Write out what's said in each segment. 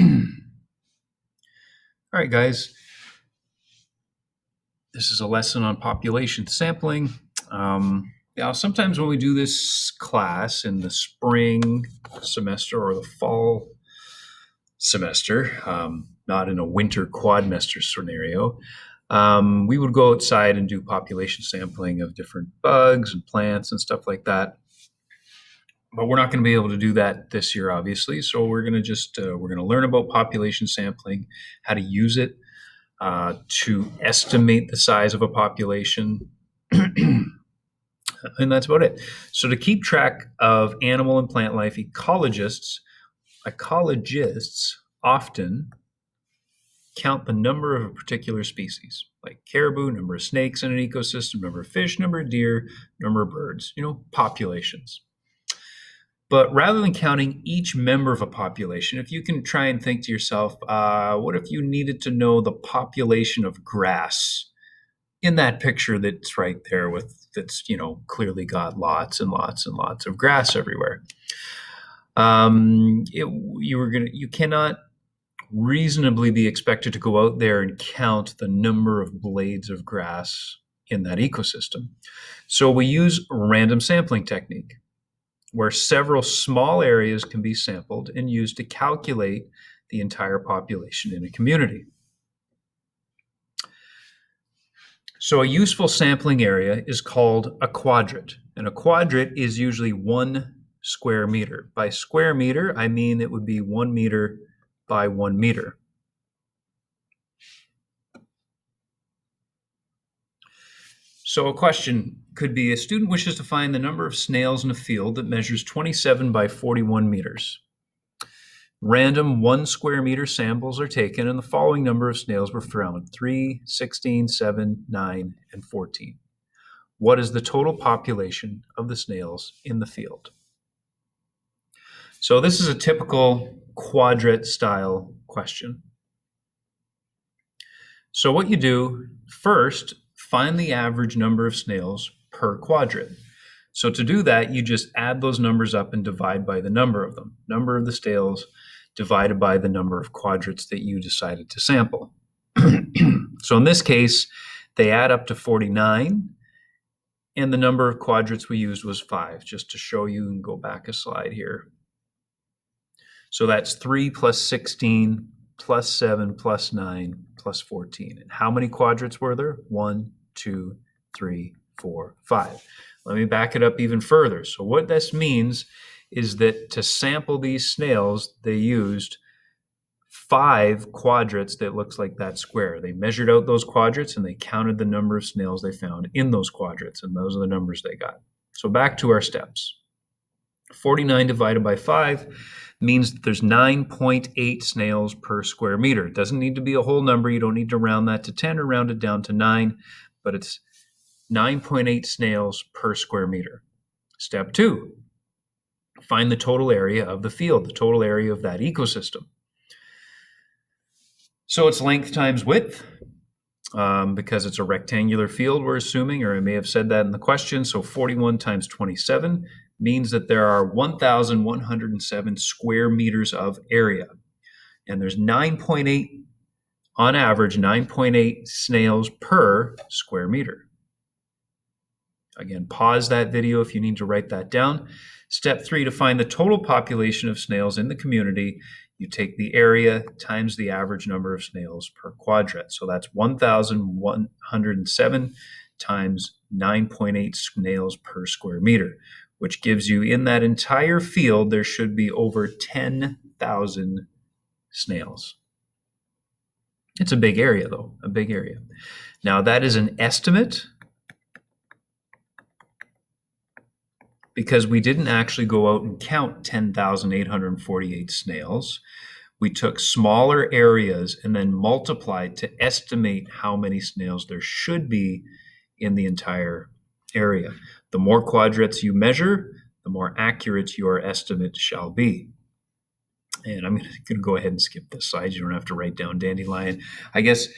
All right, guys. This is a lesson on population sampling. Sometimes when we do this class in the spring semester or the fall semester, not in a winter quadmester scenario, we would go outside and do population sampling of different bugs and plants and stuff like that. But we're not going to be able to do that this year, obviously. So we're going to learn about population sampling, how to use it to estimate the size of a population. And that's about it. So to keep track of animal and plant life, ecologists often count the number of a particular species, like caribou, number of snakes in an ecosystem, number of fish, number of deer, number of birds, populations. But rather than counting each member of a population, if you can try and think to yourself, what if you needed to know the population of grass in that picture that's right there that's clearly got lots and lots and lots of grass everywhere? You cannot reasonably be expected to go out there and count the number of blades of grass in that ecosystem. So we use a random sampling technique, where several small areas can be sampled and used to calculate the entire population in a community. So a useful sampling area is called a quadrat, and a quadrat is usually 1 square meter. By square meter, I mean it would be 1 meter by 1 meter. So a question could be, a student wishes to find the number of snails in a field that measures 27 by 41 meters. Random 1 square meter samples are taken, and the following number of snails were found: 3, 16, 7, 9, and 14. What is the total population of the snails in the field? So this is a typical quadrat style question. So what you do first, find the average number of snails per quadrat. So to do that, you just add those numbers up and divide by the number of them. Number of the snails divided by the number of quadrats that you decided to sample. So in this case, they add up to 49, and the number of quadrats we used was 5, just to show you, and go back a slide here. So that's 3 plus 16 plus 7 plus 9 plus 14. And how many quadrats were there? 1, 2, 3, 4, 5. Let me back it up even further. So what this means is that to sample these snails, they used 5 quadrats that looks like that square. They measured out those quadrats and they counted the number of snails they found in those quadrats, and those are the numbers they got. So back to our steps. 49 divided by 5 means that there's 9.8 snails per square meter. It doesn't need to be a whole number. You don't need to round that to 10 or round it down to 9, but it's 9.8 snails per square meter. Step 2, find the total area of the field, the total area of that ecosystem. So it's length times width, because it's a rectangular field, we're assuming, or I may have said that in the question. So 41 times 27 means that there are 1,107 square meters of area. And there's 9.8, on average, 9.8 snails per square meter. Again, pause that video if you need to write that down. Step 3, to find the total population of snails in the community, you take the area times the average number of snails per quadrat. So that's 1,107 times 9.8 snails per square meter, which gives you, in that entire field, there should be over 10,000 snails. It's a big area, though, a big area. Now, that is an estimate, because we didn't actually go out and count 10,848 snails. We took smaller areas and then multiplied to estimate how many snails there should be in the entire area. The more quadrats you measure, the more accurate your estimate shall be. And I'm going to go ahead and skip this slide. You don't have to write down dandelion. I guess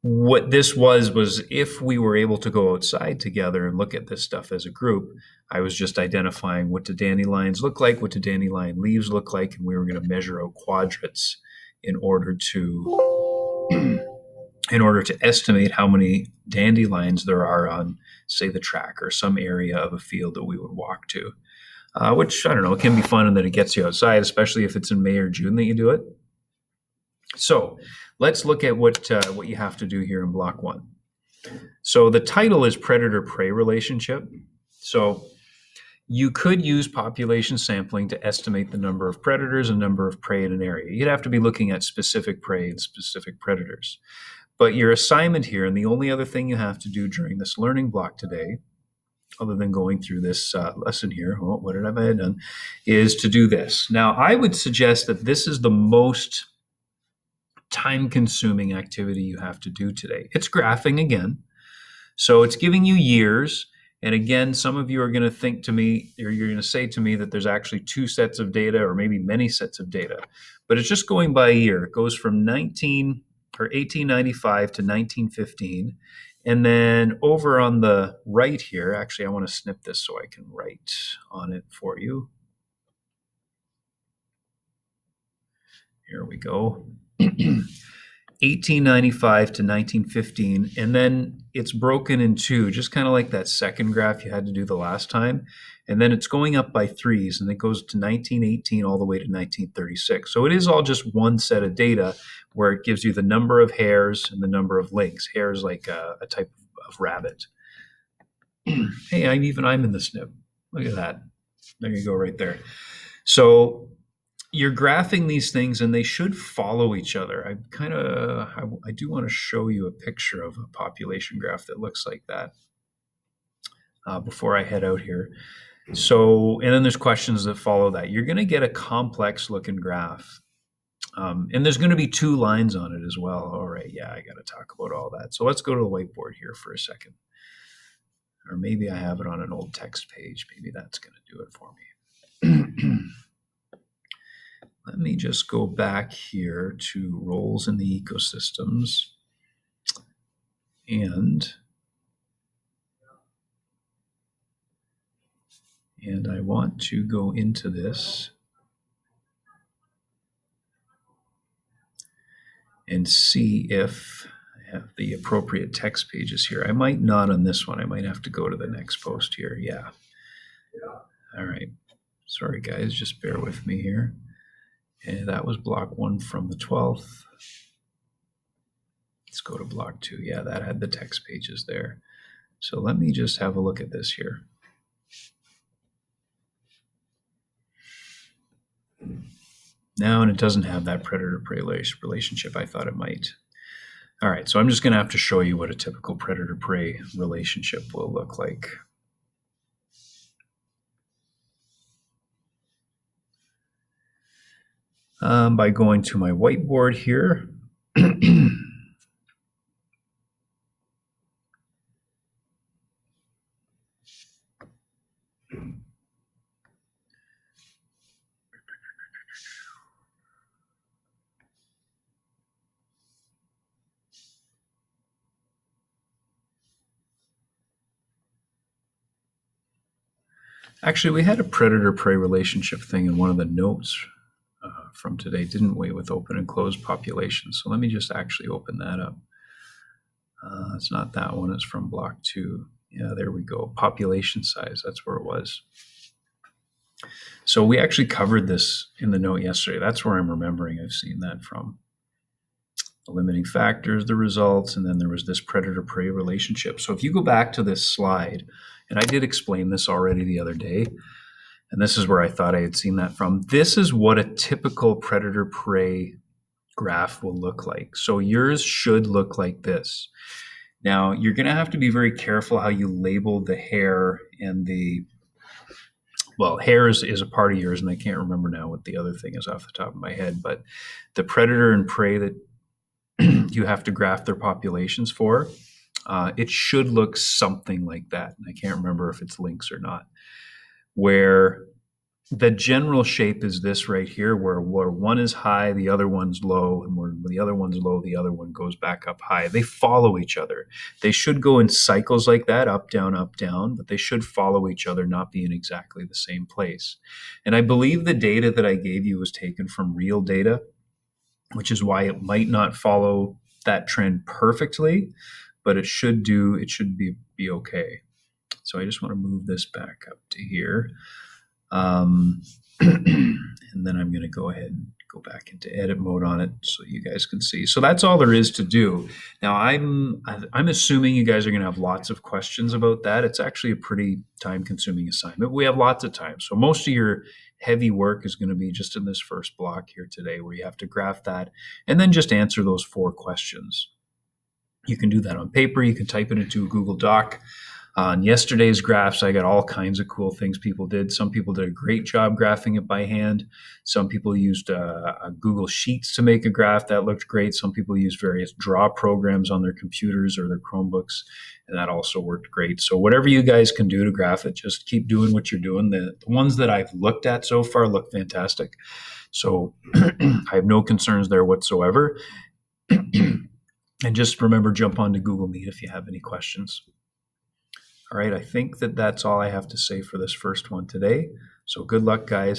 What this was if we were able to go outside together and look at this stuff as a group, I was just identifying what do dandelions look like, what do dandelion leaves look like, and we were going to measure out quadrats in order to estimate how many dandelions there are on, say, the track or some area of a field that we would walk to. Which, I don't know, it can be fun, and then it gets you outside, especially if it's in May or June that you do it. So let's look at what you have to do here in block 1. So the title is predator-prey relationship. So you could use population sampling to estimate the number of predators and number of prey in an area. You'd have to be looking at specific prey and specific predators. But your assignment here, and the only other thing you have to do during this learning block today, other than going through this lesson here, what did I have done, is to do this. Now, I would suggest that this is the most time-consuming activity you have to do today. It's graphing again. So it's giving you years. And again, some of you are going to think to me, or you're going to say to me that there's actually 2 sets of data or maybe many sets of data. But it's just going by a year. It goes from 1895 to 1915. And then over on the right here, actually, I want to snip this so I can write on it for you. Here we go. 1895 to 1915, and then it's broken in 2, just kind of like that second graph you had to do the last time. And then it's going up by 3s, and it goes to 1918 all the way to 1936. So it is all just one set of data where it gives you the number of hares and the number of lynx. Hare is like a type of rabbit. Hey, I'm in the snip. Look at that. There you go, right there. So you're graphing these things, and they should follow each other. I do want to show you a picture of a population graph that looks like that before I head out here. So, and then there's questions that follow that. You're going to get a complex looking graph. And there's going to be 2 lines on it as well. All right, yeah, I got to talk about all that. So let's go to the whiteboard here for a second. Or maybe I have it on an old text page. Maybe that's going to do it for me. Let me just go back here to roles in the ecosystems. And I want to go into this and see if I have the appropriate text pages here. I might not on this one. I might have to go to the next post here. Yeah. All right. Sorry, guys. Just bear with me here. And that was block 1 from the 12th. Let's go to block 2. Yeah, that had the text pages there. So let me just have a look at this here. Now, and it doesn't have that predator-prey relationship. I thought it might. All right, so I'm just going to have to show you what a typical predator-prey relationship will look like. By going to my whiteboard here. Actually, we had a predator-prey relationship thing in one of the notes from today, didn't we, with open and closed populations. So let me just actually open that up. It's not that one, it's from block 2. Yeah, there we go. Population size, that's where it was. So we actually covered this in the note yesterday. That's where I'm remembering I've seen that from. The limiting factors, the results, and then there was this predator-prey relationship. So if you go back to this slide, and I did explain this already the other day, and this is where I thought I had seen that from. This is what a typical predator-prey graph will look like. So yours should look like this. Now, you're going to have to be very careful how you label the hare and the, well, hare is a part of yours, and I can't remember now what the other thing is off the top of my head, but the predator and prey that you have to graph their populations for, it should look something like that. And I can't remember if it's lynx or not, where the general shape is this right here, where one is high, the other one's low, and where the other one's low, the other one goes back up high. They follow each other. They should go in cycles like that, up, down, but they should follow each other, not be in exactly the same place. And I believe the data that I gave you was taken from real data, which is why it might not follow that trend perfectly, but it should be okay. So I just want to move this back up to here. And then I'm going to go ahead and go back into edit mode on it so you guys can see. So that's all there is to do. Now I'm assuming you guys are going to have lots of questions about that. It's actually a pretty time consuming assignment. We have lots of time. So most of your heavy work is going to be just in this first block here today, where you have to graph that and then just answer those 4 questions. You can do that on paper. You can type it into a Google Doc. On yesterday's graphs, I got all kinds of cool things people did. Some people did a great job graphing it by hand. Some people used Google Sheets to make a graph that looked great. Some people used various draw programs on their computers or their Chromebooks, and that also worked great. So whatever you guys can do to graph it, just keep doing what you're doing. The ones that I've looked at so far look fantastic. So I have no concerns there whatsoever. And just remember, jump onto Google Meet if you have any questions. All right, I think that's all I have to say for this first one today. So good luck, guys.